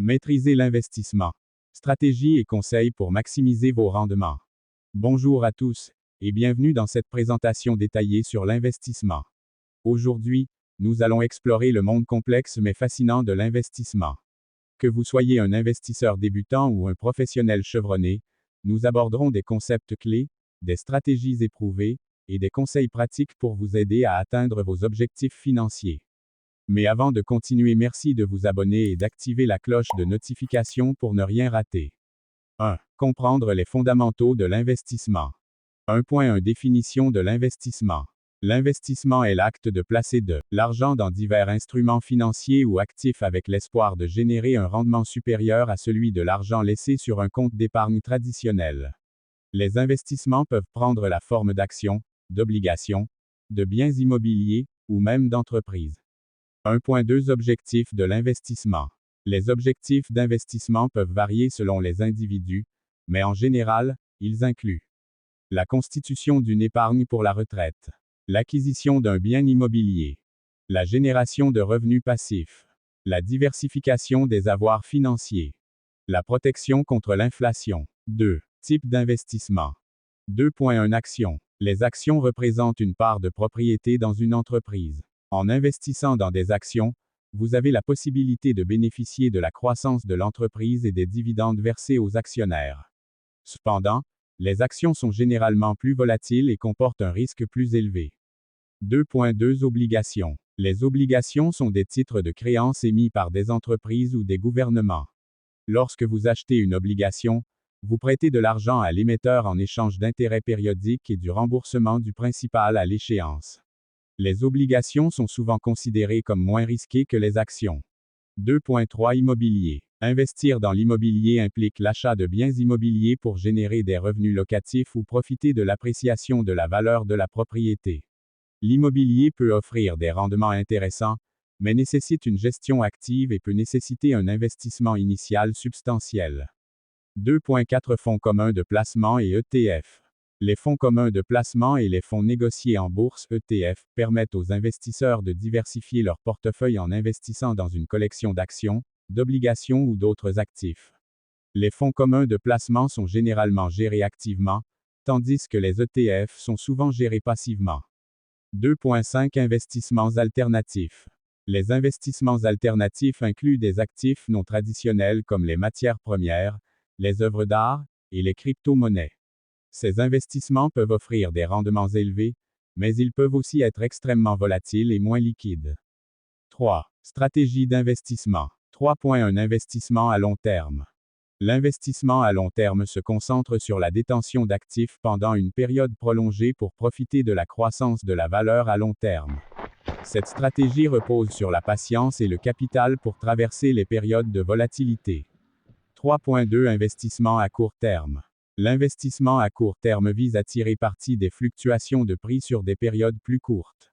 Maîtriser l'investissement. Stratégie et conseils pour maximiser vos rendements. Bonjour à tous, et bienvenue dans cette présentation détaillée sur l'investissement. Aujourd'hui, nous allons explorer le monde complexe mais fascinant de l'investissement. Que vous soyez un investisseur débutant ou un professionnel chevronné, nous aborderons des concepts clés, des stratégies éprouvées, et des conseils pratiques pour vous aider à atteindre vos objectifs financiers. Mais avant de continuer, merci de vous abonner et d'activer la cloche de notification pour ne rien rater. 1. Comprendre les fondamentaux de l'investissement. 1.1 Définition de l'investissement. L'investissement est l'acte de placer de l'argent dans divers instruments financiers ou actifs avec l'espoir de générer un rendement supérieur à celui de l'argent laissé sur un compte d'épargne traditionnel. Les investissements peuvent prendre la forme d'actions, d'obligations, de biens immobiliers, ou même d'entreprises. 1.2 Objectifs de l'investissement. Les objectifs d'investissement peuvent varier selon les individus, mais en général, ils incluent la constitution d'une épargne pour la retraite, l'acquisition d'un bien immobilier, la génération de revenus passifs, la diversification des avoirs financiers, la protection contre l'inflation. 2. Type d'investissement. 2.1 Actions. Les actions représentent une part de propriété dans une entreprise. En investissant dans des actions, vous avez la possibilité de bénéficier de la croissance de l'entreprise et des dividendes versés aux actionnaires. Cependant, les actions sont généralement plus volatiles et comportent un risque plus élevé. 2.2 Obligations. Les obligations sont des titres de créance émis par des entreprises ou des gouvernements. Lorsque vous achetez une obligation, vous prêtez de l'argent à l'émetteur en échange d'intérêts périodiques et du remboursement du principal à l'échéance. Les obligations sont souvent considérées comme moins risquées que les actions. 2.3 Immobilier. Investir dans l'immobilier implique l'achat de biens immobiliers pour générer des revenus locatifs ou profiter de l'appréciation de la valeur de la propriété. L'immobilier peut offrir des rendements intéressants, mais nécessite une gestion active et peut nécessiter un investissement initial substantiel. 2.4 Fonds communs de placement et ETF. Les fonds communs de placement et les fonds négociés en bourse ETF permettent aux investisseurs de diversifier leur portefeuille en investissant dans une collection d'actions, d'obligations ou d'autres actifs. Les fonds communs de placement sont généralement gérés activement, tandis que les ETF sont souvent gérés passivement. 2.5 Investissements alternatifs. Les investissements alternatifs incluent des actifs non traditionnels comme les matières premières, les œuvres d'art et les crypto-monnaies. Ces investissements peuvent offrir des rendements élevés, mais ils peuvent aussi être extrêmement volatiles et moins liquides. 3. Stratégie d'investissement. 3.1 Investissement à long terme. L'investissement à long terme se concentre sur la détention d'actifs pendant une période prolongée pour profiter de la croissance de la valeur à long terme. Cette stratégie repose sur la patience et le capital pour traverser les périodes de volatilité. 3.2 Investissement à court terme. L'investissement à court terme vise à tirer parti des fluctuations de prix sur des périodes plus courtes.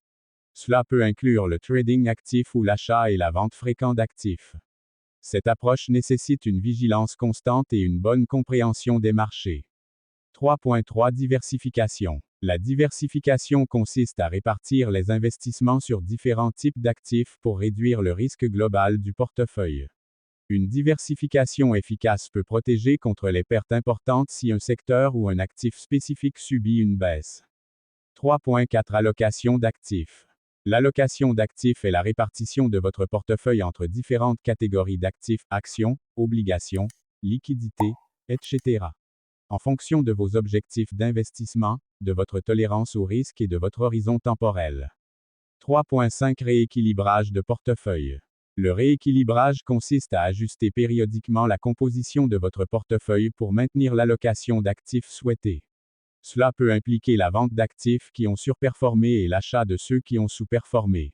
Cela peut inclure le trading actif ou l'achat et la vente fréquente d'actifs. Cette approche nécessite une vigilance constante et une bonne compréhension des marchés. 3.3 Diversification. La diversification consiste à répartir les investissements sur différents types d'actifs pour réduire le risque global du portefeuille. Une diversification efficace peut protéger contre les pertes importantes si un secteur ou un actif spécifique subit une baisse. 3.4 Allocation d'actifs. L'allocation d'actifs est la répartition de votre portefeuille entre différentes catégories d'actifs, actions, obligations, liquidités, etc. En fonction de vos objectifs d'investissement, de votre tolérance au risque et de votre horizon temporel. 3.5 Rééquilibrage de portefeuille. Le rééquilibrage consiste à ajuster périodiquement la composition de votre portefeuille pour maintenir l'allocation d'actifs souhaitée. Cela peut impliquer la vente d'actifs qui ont surperformé et l'achat de ceux qui ont sous-performé.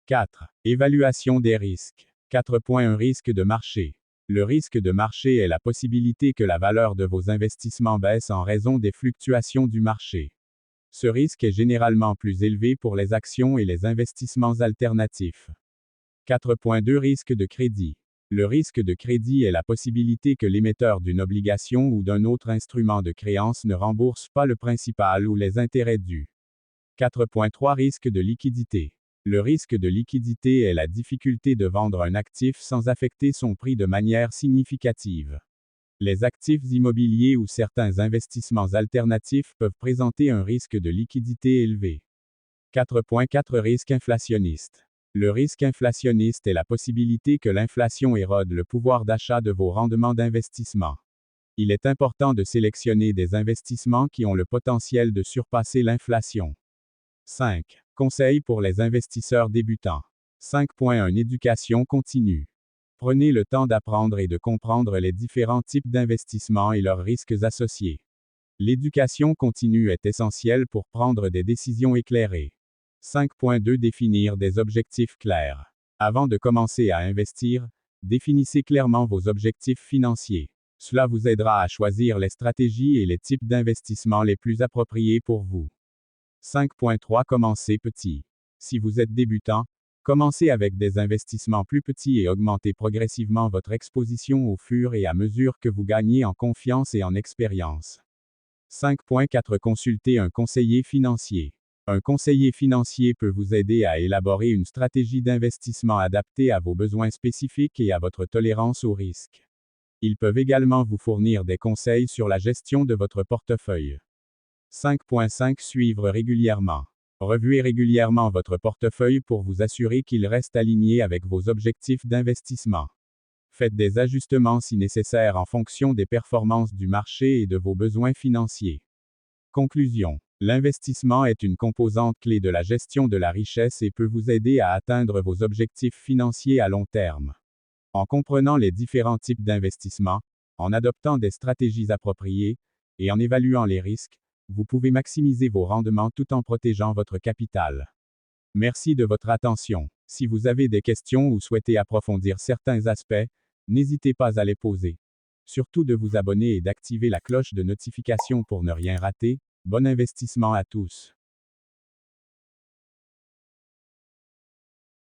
4. Évaluation des risques. 4.1 Risque de marché. Le risque de marché est la possibilité que la valeur de vos investissements baisse en raison des fluctuations du marché. Ce risque est généralement plus élevé pour les actions et les investissements alternatifs. 4.2 Risque de crédit. Le risque de crédit est la possibilité que l'émetteur d'une obligation ou d'un autre instrument de créance ne rembourse pas le principal ou les intérêts dus. 4.3 Risque de liquidité. Le risque de liquidité est la difficulté de vendre un actif sans affecter son prix de manière significative. Les actifs immobiliers ou certains investissements alternatifs peuvent présenter un risque de liquidité élevé. 4.4 Risque inflationniste. Le risque inflationniste est la possibilité que l'inflation érode le pouvoir d'achat de vos rendements d'investissement. Il est important de sélectionner des investissements qui ont le potentiel de surpasser l'inflation. 5. Conseils pour les investisseurs débutants. 5.1 Éducation continue. Prenez le temps d'apprendre et de comprendre les différents types d'investissements et leurs risques associés. L'éducation continue est essentielle pour prendre des décisions éclairées. 5.2 Définir des objectifs clairs. Avant de commencer à investir, définissez clairement vos objectifs financiers. Cela vous aidera à choisir les stratégies et les types d'investissements les plus appropriés pour vous. 5.3 Commencez petit. Si vous êtes débutant, commencez avec des investissements plus petits et augmentez progressivement votre exposition au fur et à mesure que vous gagnez en confiance et en expérience. 5.4 Consultez un conseiller financier. Un conseiller financier peut vous aider à élaborer une stratégie d'investissement adaptée à vos besoins spécifiques et à votre tolérance au risque. Ils peuvent également vous fournir des conseils sur la gestion de votre portefeuille. 5.5 Suivre régulièrement. Revuez régulièrement votre portefeuille pour vous assurer qu'il reste aligné avec vos objectifs d'investissement. Faites des ajustements si nécessaire en fonction des performances du marché et de vos besoins financiers. Conclusion. L'investissement est une composante clé de la gestion de la richesse et peut vous aider à atteindre vos objectifs financiers à long terme. En comprenant les différents types d'investissement, en adoptant des stratégies appropriées, et en évaluant les risques, vous pouvez maximiser vos rendements tout en protégeant votre capital. Merci de votre attention. Si vous avez des questions ou souhaitez approfondir certains aspects, n'hésitez pas à les poser. Surtout de vous abonner et d'activer la cloche de notification pour ne rien rater. Bon investissement à tous.